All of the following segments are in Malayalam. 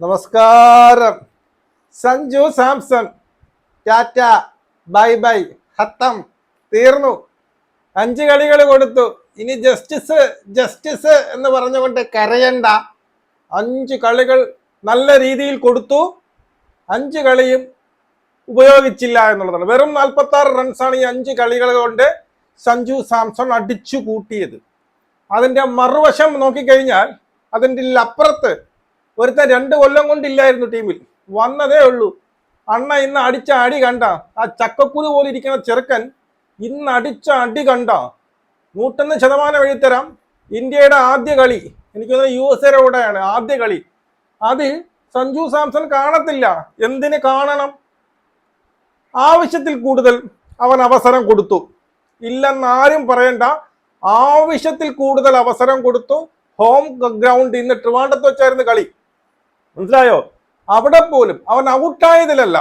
നമസ്കാരം. Sanju Samson tata bye bye, ഹത്തം, തീർന്നു. 5 കളികൾ കൊടുത്തു. ഇനി ജസ്റ്റിസ് ജസ്റ്റിസ് എന്ന് പറഞ്ഞുകൊണ്ട് കരയണ്ട. 5 കളികൾ നല്ല രീതിയിൽ കൊടുത്തു. 5 കളിയും ഉപയോഗിച്ചില്ല എന്നുള്ളതാണ്. വെറും 46 റൺസാണ് ഈ 5 കളികൾ കൊണ്ട് സഞ്ജു സാംസൺ അടിച്ചു കൂട്ടിയത്. അതിന്റെ മറുവശം നോക്കിക്കഴിഞ്ഞാൽ അതിൻ്റെ അപ്പുറത്ത് ഒരുത്തൻ 2 കൊല്ലം കൊണ്ടില്ലായിരുന്നു ടീമിൽ, വന്നതേ ഉള്ളൂ. അണ്ണ ഇന്ന് അടിച്ച അടി കണ്ട, ആ ചക്കക്കുരു പോലെ ഇരിക്കുന്ന ചെറുക്കൻ ഇന്ന് അടിച്ച അടി കണ്ട. 101% എഴുത്തരാം. ഇന്ത്യയുടെ ആദ്യ കളി, എനിക്ക് തോന്നുന്നത് USA കൂടെയാണ് ആദ്യ കളി. അതിൽ സഞ്ജു സാംസൺ കാണത്തില്ല. എന്തിന് കാണണം? ആവശ്യത്തിൽ കൂടുതൽ അവൻ അവസരം കൊടുത്തു. ഇല്ലെന്നാരും പറയണ്ട, ആവശ്യത്തിൽ കൂടുതൽ അവസരം കൊടുത്തു. ഹോം ഗ്രൗണ്ട്, ഇന്ന് ട്രിവാൻഡ്രത്ത് വെച്ചായിരുന്നു കളി, മനസ്സിലായോ? അവിടെ പോലും അവൻ ഔട്ടായതിലല്ല,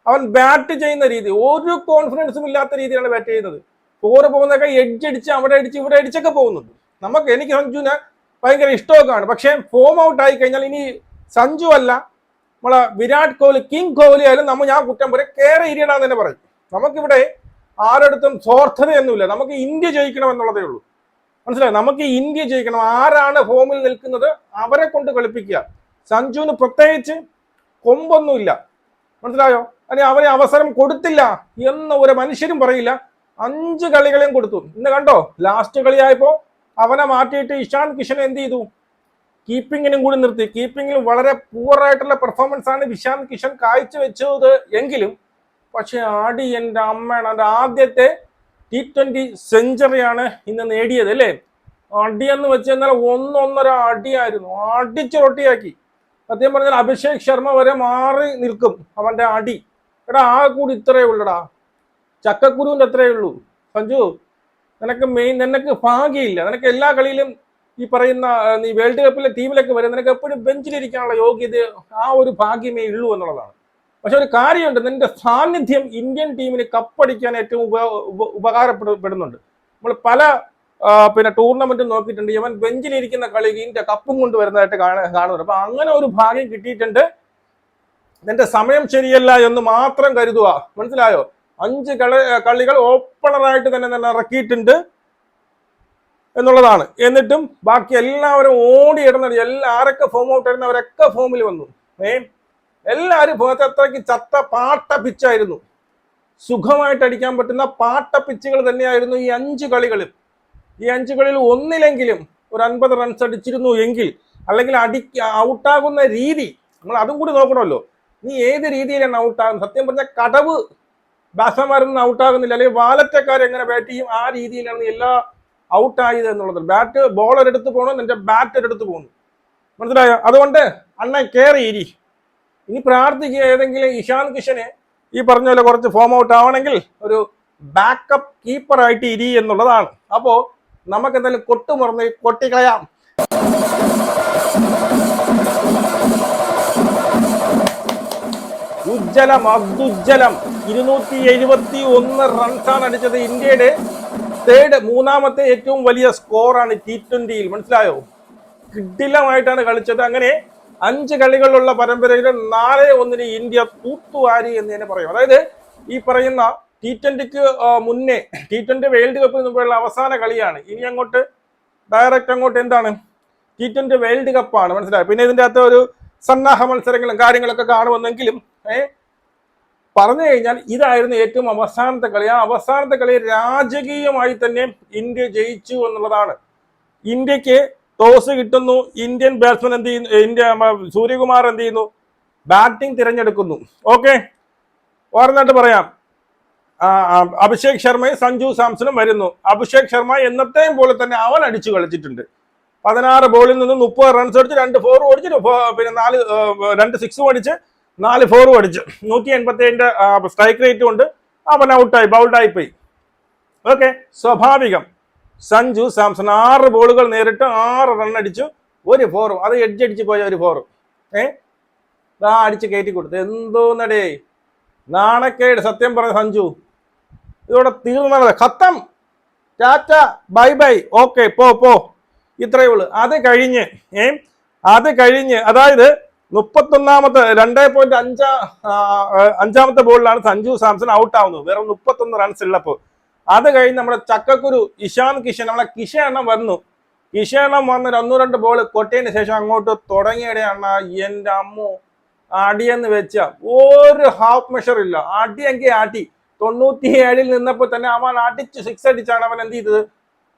അവൻ ബാറ്റ് ചെയ്യുന്ന രീതി, ഒരു കോൺഫിഡൻസും ഇല്ലാത്ത രീതിയിലാണ് ബാറ്റ് ചെയ്യുന്നത്. 4 പോകുന്നതൊക്കെ എഡ്ജ് അടിച്ച് അവിടെ അടിച്ച് ഇവിടെ അടിച്ചൊക്കെ പോകുന്നുണ്ട്. എനിക്ക് സഞ്ജുവിനെ ഭയങ്കര ഇഷ്ടമൊക്കെയാണ്. പക്ഷേ ഫോം ഔട്ട് ആയി കഴിഞ്ഞാൽ ഇനി സഞ്ജു അല്ല, നമ്മളെ വിരാട് കോഹ്ലി, കിങ് കോഹ്ലി ആയാലും ഞാൻ കുറ്റം പറയും, കയറി ഇരിയണമെന്ന് തന്നെ പറയും. നമുക്കിവിടെ ആരടുത്തും സ്വാർത്ഥതയൊന്നുമില്ല. നമുക്ക് ഇന്ത്യ ജയിക്കണം എന്നുള്ളതേ ഉള്ളൂ, മനസ്സിലായോ? നമുക്ക് ഇന്ത്യ ജയിക്കണം. ആരാണ് ഫോമിൽ നിൽക്കുന്നത് അവരെ കൊണ്ട് കളിപ്പിക്കുക. സഞ്ജുവിന് പ്രത്യേകിച്ച് കൊമ്പൊന്നുമില്ല, മനസ്സിലായോ? അല്ലെങ്കിൽ അവരെ അവസരം കൊടുത്തില്ല എന്ന് ഒരു മനുഷ്യരും പറയില്ല. 5 കളികളെയും കൊടുത്തു. ഇന്ന് കണ്ടോ, ലാസ്റ്റ് കളിയായപ്പോ അവനെ മാറ്റിയിട്ട് ഇഷാൻ കിഷൻ എന്ത് ചെയ്തു? കീപ്പിങ്ങിനും കൂടി നിർത്തി. കീപ്പിങ്ങിൽ വളരെ പൂവറായിട്ടുള്ള പെർഫോമൻസ് ആണ് ഇഷാൻ കിഷൻ കാഴ്ചവെച്ചത് എങ്കിലും, പക്ഷെ അടി എൻ്റെ അമ്മയാണ്. അതിൻ്റെ ആദ്യത്തെ T20 സെഞ്ചുറിയാണ് ഇന്ന് നേടിയത്, അല്ലേ? അടിയെന്ന് വെച്ച് കഴിഞ്ഞാൽ 1-1.5 അടിയായിരുന്നു. അടിച്ച് റൊട്ടിയാക്കി. സത്യം പറഞ്ഞാൽ അഭിഷേക് ശർമ്മ വരെ മാറി നിൽക്കും അവന്റെ അടി. എടാ, ആ കൂടി ഇത്രയേ ഉള്ളടാ, ചക്കക്കുരുവിന്റെ അത്രയേ ഉള്ളൂ. സഞ്ജു, നിനക്ക് ഭാഗ്യമില്ല. നിനക്ക് എല്ലാ കളിയിലും ഈ പറയുന്ന നീ വേൾഡ് കപ്പിലെ ടീമിലൊക്കെ വരും, നിനക്ക് എപ്പോഴും ബെഞ്ചിലിരിക്കാനുള്ള യോഗ്യത, ആ ഒരു ഭാഗ്യമേ ഉള്ളൂ എന്നുള്ളതാണ്. പക്ഷെ ഒരു കാര്യമുണ്ട്, നിന്റെ സാന്നിധ്യം ഇന്ത്യൻ ടീമിന് കപ്പടിക്കാൻ ഏറ്റവും ഉപകാരപ്പെടുന്നുണ്ട്. നമ്മൾ പല ടൂർണമെന്റ് നോക്കിയിട്ടുണ്ട്, ഇവൻ ബെഞ്ചിലിരിക്കുന്ന കളി ഇന്ത്യ കപ്പും കൊണ്ട് വരുന്നതായിട്ട് കാണുന്നുണ്ട്. അപ്പൊ അങ്ങനെ ഒരു ഭാഗ്യം കിട്ടിയിട്ടുണ്ട്. നിന്റെ സമയം ശരിയല്ല എന്ന് മാത്രം കരുതുക, മനസ്സിലായോ? 5 കളികൾ ഓപ്പണറായിട്ട് തന്നെ ഇറക്കിയിട്ടുണ്ട് എന്നുള്ളതാണ്. എന്നിട്ടും ബാക്കി എല്ലാവരും ഓടിയിടുന്നത്, ആരൊക്കെ ഫോം ഔട്ട് ആയിരുന്നു അവരൊക്കെ ഫോമിൽ വന്നു. എല്ലാവരും അത്രയ്ക്ക് ചത്ത പാട്ട പിച്ചായിരുന്നു. സുഖമായിട്ട് അടിക്കാൻ പറ്റുന്ന പാട്ട പിച്ചുകൾ തന്നെയായിരുന്നു ഈ 5 കളികളിൽ. ഈ 5 കളിൽ ഒന്നിലെങ്കിലും ഒരു 50 റൺസ് അടിച്ചിരുന്നു എങ്കിൽ, അല്ലെങ്കിൽ ഔട്ടാകുന്ന രീതി നമ്മൾ അതും കൂടി നോക്കണമല്ലോ. നീ ഏത് രീതിയിലാണ് ഔട്ടാകുന്നത്? സത്യം പറഞ്ഞാൽ കടവ് ബാറ്റ്സ്മാൻമാരൊന്നും ഔട്ടാകുന്നില്ല, അല്ലെങ്കിൽ വാലറ്റക്കാർ എങ്ങനെ ബാറ്റ് ചെയ്യും ആ രീതിയിലാണ് എല്ലാ ഔട്ടായത് എന്നുള്ളത്. ബോളർ എടുത്ത് പോകണം, നിന്റെ ബാറ്റർ എടുത്ത് പോകുന്നു, മനസ്സിലായോ? അതുകൊണ്ട് അണ്ണൻ കയറിയിരി. ഇനി പ്രാർത്ഥിക്കുക, ഏതെങ്കിലും ഇഷാൻ കിഷനെ ഈ പറഞ്ഞ പോലെ കുറച്ച് ഫോം ഔട്ട് ആവണമെങ്കിൽ ഒരു ബാക്കപ്പ് കീപ്പറായിട്ട് ഇരി എന്നുള്ളതാണ്. അപ്പോ നമുക്ക് എന്തായാലും കൊട്ടുമുറന്ന് കൊട്ടിക്കളയാം. അത്യുജ്ജലം 271 റൺസാണ് അടിച്ചത്. ഇന്ത്യയുടെ മൂന്നാമത്തെ ഏറ്റവും വലിയ സ്കോറാണ് T20യിൽ, മനസ്സിലായോ? കിടിലമായിട്ടാണ് കളിച്ചത്. അങ്ങനെ 5 കളികളുള്ള പരമ്പരയിൽ 4-1 ഇന്ത്യ തൂത്തുവാരി എന്ന് തന്നെ പറയും. അതായത് ഈ പറയുന്ന T20ക്ക് മുന്നേ, T20 വേൾഡ് കപ്പിന് മുമ്പുള്ള അവസാന കളിയാണ്. ഇനി അങ്ങോട്ട് ഡയറക്റ്റ് എന്താണ്, T20 വേൾഡ് കപ്പാണ്, മനസ്സിലായോ? പിന്നെ ഇതിൻ്റെ അകത്ത് ഒരു സന്നാഹ മത്സരങ്ങളും കാര്യങ്ങളൊക്കെ കാണുമെന്നെങ്കിലും പറഞ്ഞു കഴിഞ്ഞാൽ ഇതായിരുന്നു ഏറ്റവും അവസാനത്തെ കളി. ആ അവസാനത്തെ കളി രാജകീയമായി തന്നെ ഇന്ത്യ ജയിച്ചു എന്നുള്ളതാണ്. ഇന്ത്യക്ക് ടോസ് കിട്ടുന്നു. ഇന്ത്യൻ ബാറ്റ്സ്മാൻ എന്ത് ചെയ്യുന്നു? സൂര്യകുമാർ എന്ത് ചെയ്യുന്നു? ബാറ്റിംഗ് തിരഞ്ഞെടുക്കുന്നു. ഓക്കെ, ഓർമ്മയായിട്ട് പറയാം, അഭിഷേക് ശർമ്മയും സഞ്ജു സാംസണും വരുന്നു. അഭിഷേക് ശർമ്മ എന്നത്തെയും പോലെ തന്നെ അവൻ അടിച്ചു കളിച്ചിട്ടുണ്ട്. 16 ബോളിൽ നിന്ന് 30 റൺസ് അടിച്ച് 2 4 അടിച്ച്, പിന്നെ 2 6 അടിച്ച് 4 4 അടിച്ച് 187 സ്ട്രൈക്ക് റേറ്റ് കൊണ്ട് അവൻ ബൗൾഡായി പോയി. ഓക്കെ, സ്വാഭാവികം. സഞ്ജു സാംസൺ 6 ബോളുകൾ നേരിട്ട് 6 റൺ അടിച്ചു, 1 4, അത് എഡ്ജ് അടിച്ച് പോയ 1 4. അടിച്ച് കയറ്റി കൊടുത്തു. എന്തോന്നടേ, നാണക്കേട്. സത്യം പറഞ്ഞ സഞ്ജു, ഇതോടെ തീർന്നത്. ഖത്തം, ടാറ്റ ബൈ ബൈ, ഓക്കെ, പോ, ഇത്രയേ ഉള്ളൂ. അത് കഴിഞ്ഞ് അതായത് 31ാമത്തെ 2.5 ബോളിലാണ് സഞ്ജു സാംസൺ ഔട്ട് ആവുന്നത്. വെറും 31 റൺസ് ഉള്ളപ്പോൾ. അത് കഴിഞ്ഞ് നമ്മുടെ ചക്കക്കുരു ഇഷാൻ കിഷൻ, നമ്മളെ കിഷണം വന്നു. കിഷണം വന്ന് 1-2 ബോൾ കൊട്ടിയതിന് ശേഷം അങ്ങോട്ട് തുടങ്ങിയിടെയാണ് എന്റെ അമ്മു അടിയെന്ന് വെച്ച ഒരു ഹാഫ് മെഷർ ഇല്ല. അടിയെങ്കിൽ അടി. 97 നിന്നപ്പോൾ തന്നെ അവൻ അടിച്ച് 6 അടിച്ചാണ് അവൻ എന്ത് ചെയ്തത്,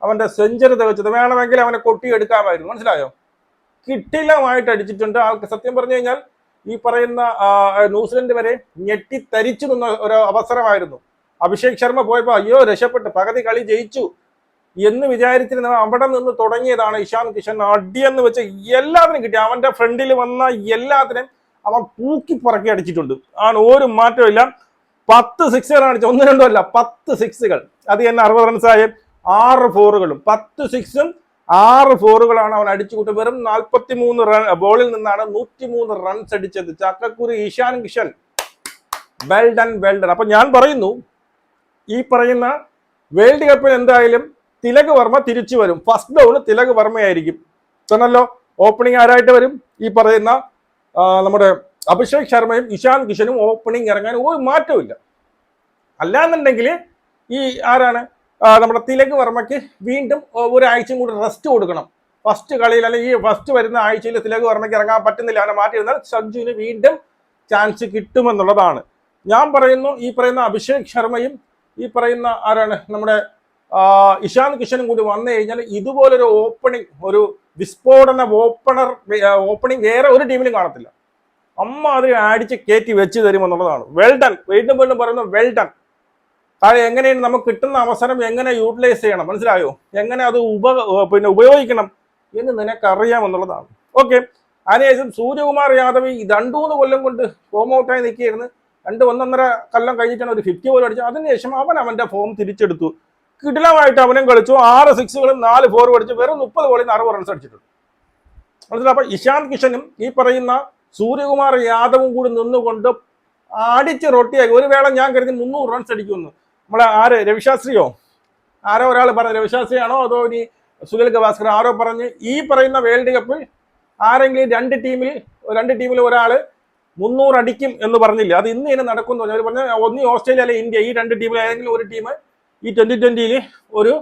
അവന്റെ സെഞ്ചുറി തികച്ചത്. വേണമെങ്കിൽ അവനെ കൊട്ടി എടുക്കാമായിരുന്നു. മനസ്സിലായോ? കിട്ടിലമായിട്ട് അടിച്ചിട്ടുണ്ട് ആൾക്ക്. സത്യം പറഞ്ഞു കഴിഞ്ഞാൽ ഈ പറയുന്ന ന്യൂസിലൻഡ് വരെ ഞെട്ടിത്തരിച്ചു നിന്ന ഒരു അവസരമായിരുന്നു. അഭിഷേക് ശർമ്മ പോയപ്പോ അയ്യോ രക്ഷപ്പെട്ട് പകുതി കളി ജയിച്ചു എന്ന് വിചാരിച്ചിരുന്ന അവിടെ നിന്ന് തുടങ്ങിയതാണ് ഇഷാൻ കിഷൻ. അടിയെന്ന് വെച്ച് എല്ലാത്തിനും കിട്ടി. അവന്റെ ഫ്രണ്ടിൽ വന്ന എല്ലാത്തിനും അവൻ പൂക്കി പറക്കി അടിച്ചിട്ടുണ്ട്. ആണ് ഒരു മാറ്റവും ഇല്ല. 10 സിക്സുകളാണ് അടിച്ചത്. 1-2 അല്ല, 10 സിക്സുകൾ. അത് തന്നെ 60 റൺസായ 6 ഫോറുകളും 10 സിക്സും 6 ഫോറുകളാണ് അവൻ അടിച്ചു കൂട്ടും. വെറും 43 ബോളിൽ നിന്നാണ് 103 റൺസ് അടിച്ചത് ചക്കക്കുരു Ishan Kishan. Well done, well done. അപ്പൊ ഞാൻ പറയുന്നു, ഈ പറയുന്ന വേൾഡ് കപ്പിൽ എന്തായാലും തിലക് വർമ്മ തിരിച്ചു വരും. ഫസ്റ്റ് ഡൗൺ തിലക് വർമ്മയായിരിക്കും. പറഞ്ഞല്ലോ ഓപ്പണിംഗ് ആരായിട്ട് വരും? ഈ പറയുന്ന നമ്മുടെ അഭിഷേക് ശർമ്മയും ഇഷാൻ കിഷനും ഓപ്പണിംഗ് ഇറങ്ങാൻ ഒരു മാറ്റവും ഇല്ല. അല്ലാന്നുണ്ടെങ്കിൽ ഈ ആരാണ് നമ്മുടെ തിലക് വർമ്മയ്ക്ക് വീണ്ടും ഒരാഴ്ചയും കൂടി റെസ്റ്റ് കൊടുക്കണം. ഫസ്റ്റ് കളിയിൽ അല്ലെങ്കിൽ ഈ ഫസ്റ്റ് വരുന്ന ആഴ്ചയിൽ തിലക് വർമ്മയ്ക്ക് ഇറങ്ങാൻ പറ്റുന്നില്ല, അവനെ മാറ്റിയിരുന്നാൽ സഞ്ജുവിന് വീണ്ടും ചാൻസ് കിട്ടുമെന്നുള്ളതാണ് ഞാൻ പറയുന്നു. ഈ പറയുന്ന അഭിഷേക് ശർമ്മയും ഈ പറയുന്ന ആരാണ് നമ്മുടെ ഇഷാൻ കിഷനും കൂടി വന്നു കഴിഞ്ഞാൽ ഇതുപോലൊരു ഓപ്പണിംഗ്, ഒരു വിസ്ഫോടന ഓപ്പണിംഗ് വേറെ ഒരു ടീമിലും കാണത്തില്ല. അമ്മ അത് അടിച്ച് കയറ്റി വെച്ച് തരുമെന്നുള്ളതാണ്. Well done. വീണ്ടും വീണ്ടും പറയുന്നു വെൽ ഡൺ. അത് എങ്ങനെയാണ് നമുക്ക് കിട്ടുന്ന അവസരം എങ്ങനെ യൂട്ടിലൈസ് ചെയ്യണം, മനസ്സിലായോ? എങ്ങനെ അത് ഉപയോഗിക്കണം എന്ന് നിനക്കറിയാമെന്നുള്ളതാണ്. ഓക്കെ. അതിനുശേഷം സൂര്യകുമാർ യാദവ് 2-3 കൊല്ലം കൊണ്ട് ഫോം ഔട്ടായി നിൽക്കുകയായിരുന്നു. 1.5 കൊല്ലം കഴിഞ്ഞിട്ടാണ് ഒരു 50 പോലും അടിച്ചത്. അതിനുശേഷം അവന്റെ ഫോം തിരിച്ചെടുത്തു. കിടിലമായിട്ട് അവനും കളിച്ചു. 6 സിക്സുകളും 4 ഫോറും അടിച്ച് വെറും 30 ബോളിൽ 60 റൺസ് അടിച്ചിട്ടുണ്ട്. മനസ്സിലായി? അപ്പൊ ഇഷാൻ കിഷനും ഈ പറയുന്ന സൂര്യകുമാർ യാദവും കൂടി നിന്നുകൊണ്ട് അടിച്ച് റൊട്ടിയാക്കി. ഒരു വേള ഞാൻ കരുതി 300 റൺസ് അടിക്കുമെന്ന്. നമ്മളെ ആര്, രവിശാസ്ത്രിയോ ആരോ ഒരാൾ പറഞ്ഞു, രവിശാസ്ത്രിയാണോ അതോ ഇനി സുനിൽ ഗവാസ്കർ ആരോ പറഞ്ഞ് ഈ പറയുന്ന വേൾഡ് കപ്പിൽ ആരെങ്കിലും 2 ടീമിൽ ഒരാള് 300 അടിക്കും എന്ന് പറഞ്ഞില്ല. അത് ഇന്ന് തന്നെ നടക്കുന്നു. അവർ പറഞ്ഞ ഒന്നി ഓസ്ട്രേലിയ അല്ലെ ഇന്ത്യ, ഈ 2 ടീമിൽ ഏതെങ്കിലും ഒരു ടീം ഈ 2020 ഒരു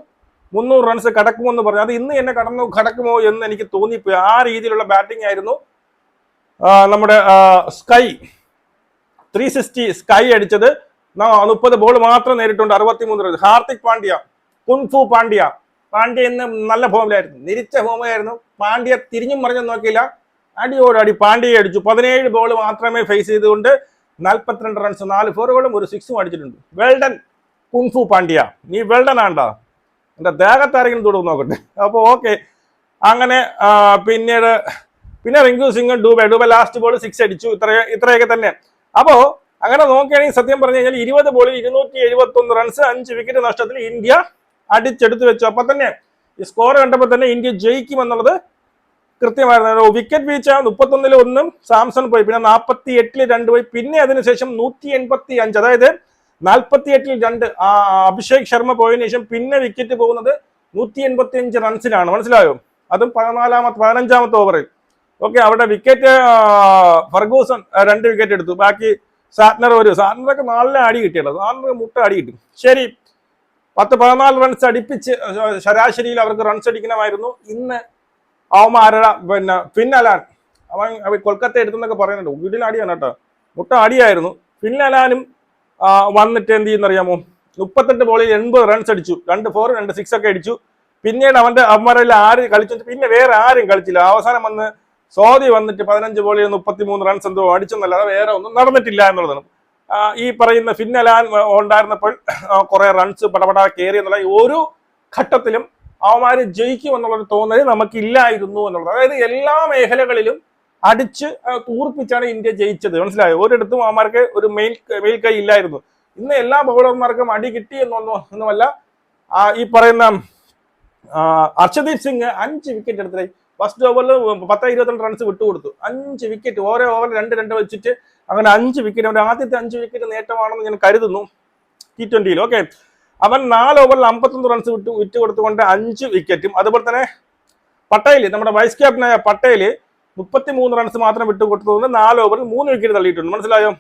300 റൺസ് കടക്കുമെന്ന് പറഞ്ഞു. അത് ഇന്ന് തന്നെ കടക്കുമോ എന്ന് എനിക്ക് തോന്നിപ്പോയി. ആ രീതിയിലുള്ള ബാറ്റിംഗ് ആയിരുന്നു നമ്മുടെ സ്കൈ 360 സ്കൈ അടിച്ചത്. 30 ബോൾ മാത്രം നേരിട്ടുണ്ട്, 63 റൺസ്. ഹാർദിക് പാണ്ഡ്യ, കുൻഫു പാണ്ഡ്യ ഇന്ന് നല്ല ഫോമിലായിരുന്നു, നിരിച്ച ഫോമിലായിരുന്നു. പാണ്ഡ്യ തിരിഞ്ഞും മറിഞ്ഞും നോക്കിയില്ല, അടിയോടടി പാണ്ഡ്യയെ അടിച്ചു. 17 ബോൾ മാത്രമേ ഫേസ് ചെയ്തുകൊണ്ട് 42 റൺസ്, 4 ഫോറുകളും 1 സിക്സും അടിച്ചിട്ടുണ്ട്. വെൽഡൻ കുൻഫു പാണ്ഡ്യ, നീ വെൽഡൻ ആണ്ടാ. എന്റെ ദേഹത്താരെങ്കിലും തൊടും നോക്കട്ടെ. അപ്പോൾ ഓക്കെ. അങ്ങനെ പിന്നെ റിങ്കു സിംഗ് ഡൂബെ ലാസ്റ്റ് ബോൾ 6 അടിച്ചു. ഇത്രയൊക്കെ തന്നെ. അപ്പോ അങ്ങനെ നോക്കുകയാണെങ്കിൽ സത്യം പറഞ്ഞു കഴിഞ്ഞാൽ 20 ബോളിൽ 271 റൺസ്, 5 വിക്കറ്റ് നഷ്ടത്തിൽ ഇന്ത്യ അടിച്ചെടുത്ത് വെച്ചു. അപ്പൊ തന്നെ ഈ സ്കോർ കണ്ടപ്പോൾ തന്നെ ഇന്ത്യ ജയിക്കുമെന്നുള്ളത് കൃത്യമായിരുന്നു. വിക്കറ്റ് വീഴ്ച 31-ൽ 1 സാംസൺ പോയി, പിന്നെ 48-ൽ 2 പോയി, പിന്നെ അതിനുശേഷം 185, അതായത് 48-ൽ 2 അഭിഷേക് ശർമ്മ പോയതിനു ശേഷം പിന്നെ വിക്കറ്റ് പോകുന്നത് 185 റൺസിനാണ്. മനസ്സിലായോ? അതും 15-ാമത്തെ ഓവറിൽ. ഓക്കെ. അവിടെ വിക്കറ്റ് ഫർഗൂസൺ 2 വിക്കറ്റ് എടുത്തു. ബാക്കി സാറ്റ്നറൊക്കെ നല്ല അടി കിട്ടിയല്ലോ. സാറ്റ്നർ മുട്ട അടി കിട്ടി. ശരി, 10-14 റൺസ് അടുപ്പിച്ച് ശരാശരിയിൽ അവർക്ക് റൺസ് അടിക്കണമായിരുന്നു. ഇന്ന് അവന്മാരുടെ ഫിൻ അലാൻ അവൻ കൊൽക്കത്ത എടുത്തെന്നൊക്കെ പറയുന്നുണ്ട്. വീട്ടിലടിയാണ് കേട്ടോ, മുട്ട അടിയായിരുന്നു. ഫിൻ അലാനും വന്നിട്ട് എന്ത് ചെയ്യുന്നറിയാമോ, 38 ബോളിൽ 80 റൺസ് അടിച്ചു. 2 ഫോർ 2 സിക്സ് ഒക്കെ അടിച്ചു. പിന്നീട് അവന്മാരെല്ലാം ആര് കളിച്ചു, പിന്നെ വേറെ ആരും കളിച്ചില്ല. അവസാനം വന്ന് സോദി വന്നിട്ട് 15 ബോളിൽ 33 റൺസ് എന്തോ അടിച്ചെന്നല്ലാതെ വേറെ ഒന്നും നടന്നിട്ടില്ല എന്നുള്ളതാണ്. ഈ പറയുന്ന ഫിൻ അലാൻ ഉണ്ടായിരുന്നപ്പോൾ കുറെ റൺസ് പടപട കയറി എന്നുള്ള ഒരു ഘട്ടത്തിലും അവന്മാര് ജയിക്കും എന്നുള്ളൊരു തോന്നൽ നമുക്കില്ലായിരുന്നു എന്നുള്ളത്. അതായത് എല്ലാ മേഖലകളിലും അടിച്ച് തൂർപ്പിച്ചാണ് ഇന്ത്യ ജയിച്ചത്. മനസ്സിലായോ? ഒരിടത്തും അവന്മാർക്ക് ഒരു മേൽക്കൈ ഇല്ലായിരുന്നു. ഇന്ന് എല്ലാ ബൗളർമാർക്കും അടി കിട്ടി ഒന്നുമല്ല. ഈ പറയുന്ന അർഷദീപ് സിംഗ് 5 വിക്കറ്റ് എടുത്തത്. ഫസ്റ്റ് ഓവറിൽ 10-22 റൺസ് വിട്ടുകൊടുത്തു. 5 വിക്കറ്റ്, ഓരോ ഓവറിൽ 2-2 വെച്ചിട്ട് അങ്ങനെ 5 വിക്കറ്റ്. അവന്റെ ആദ്യത്തെ 5 വിക്കറ്റ് നേട്ടമാണെന്ന് ഞാൻ കരുതുന്നു T20. ഓക്കെ. അവൻ 4 ഓവറിൽ 51 റൺസ് വിട്ടുകൊടുത്തുകൊണ്ട് 5 വിക്കറ്റും. അതുപോലെ തന്നെ പട്ടേൽ, നമ്മുടെ വൈസ് ക്യാപ്റ്റനായ പട്ടേൽ 33 റൺസ് മാത്രം വിട്ടുകൊടുത്തതുകൊണ്ട് 4 ഓവറിൽ 3 വിക്കറ്റ് തള്ളിയിട്ടുണ്ട്. മനസ്സിലായോ?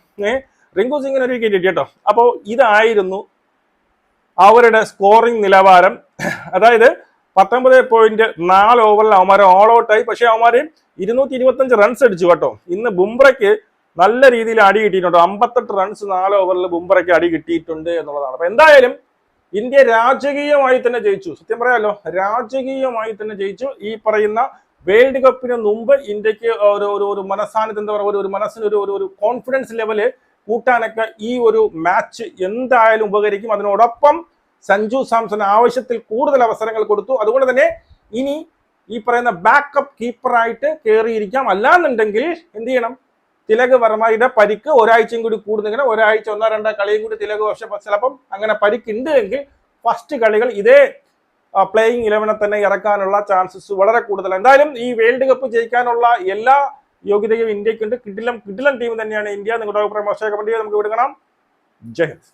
റിങ്കു സിംഗിന് ഒരു വിക്കറ്റ് കിട്ടി കേട്ടോ. അപ്പോൾ ഇതായിരുന്നു അവരുടെ സ്കോറിംഗ് നിലവാരം. അതായത് 19.4 ഓവറിൽ അവന്മാർ ഓൾ ഔട്ടായി. പക്ഷെ അവന്മാര് 225 റൺസ് അടിച്ചു കേട്ടോ. ഇന്ന് ബുംറയ്ക്ക് നല്ല രീതിയിൽ അടി കിട്ടിയിട്ടുണ്ട്. 58 റൺസ് 4 ഓവറിൽ ബുംറയ്ക്ക് അടി കിട്ടിയിട്ടുണ്ട് എന്നുള്ളതാണ്. അപ്പൊ എന്തായാലും ഇന്ത്യ രാജകീയമായി തന്നെ ജയിച്ചു. സത്യം പറയാലോ, രാജകീയമായി തന്നെ ജയിച്ചു. ഈ പറയുന്ന വേൾഡ് കപ്പിന് മുമ്പ് ഇന്ത്യക്ക് ഒരു മനസ്സാന്നിധ്യം, എന്താ പറയുക, ഒരു മനസ്സിന് ഒരു കോൺഫിഡൻസ് ലെവല് കൂട്ടാനൊക്കെ ഈ ഒരു മാച്ച് എന്തായാലും ഉപകരിക്കും. അതിനോടൊപ്പം സഞ്ജു സാംസൺ ആവശ്യത്തിൽ കൂടുതൽ അവസരങ്ങൾ കൊടുത്തു. അതുകൊണ്ട് തന്നെ ഇനി ഈ പറയുന്ന ബാക്കപ്പ് കീപ്പറായിട്ട് കയറിയിരിക്കാം. അല്ലാന്നുണ്ടെങ്കിൽ എന്ത് ചെയ്യണം, തിലക് വർമ്മയുടെ പരിക്ക് ഒരാഴ്ചയും കൂടി കൂടുന്നെങ്കിൽ ഒരാഴ്ച 1-2 കളിയും കൂടി തിലക്, പക്ഷെ ചിലപ്പം അങ്ങനെ പരിക്കുണ്ട് എങ്കിൽ ഫസ്റ്റ് കളികൾ ഇതേ പ്ലേയിങ് 11 തന്നെ ഇറക്കാനുള്ള ചാൻസസ് വളരെ കൂടുതലാണ്. എന്തായാലും ഈ വേൾഡ് കപ്പ് ജയിക്കാനുള്ള എല്ലാ യോഗ്യതയും ഇന്ത്യക്കുണ്ട്. കിടിലം ടീം തന്നെയാണ് ഇന്ത്യ. നിങ്ങളുടെ അഭിപ്രായം കമന്റ് ചെയ്യാൻ നമുക്ക് ഇവിടെ കാണാം. ജയ് ഹിന്ദ്.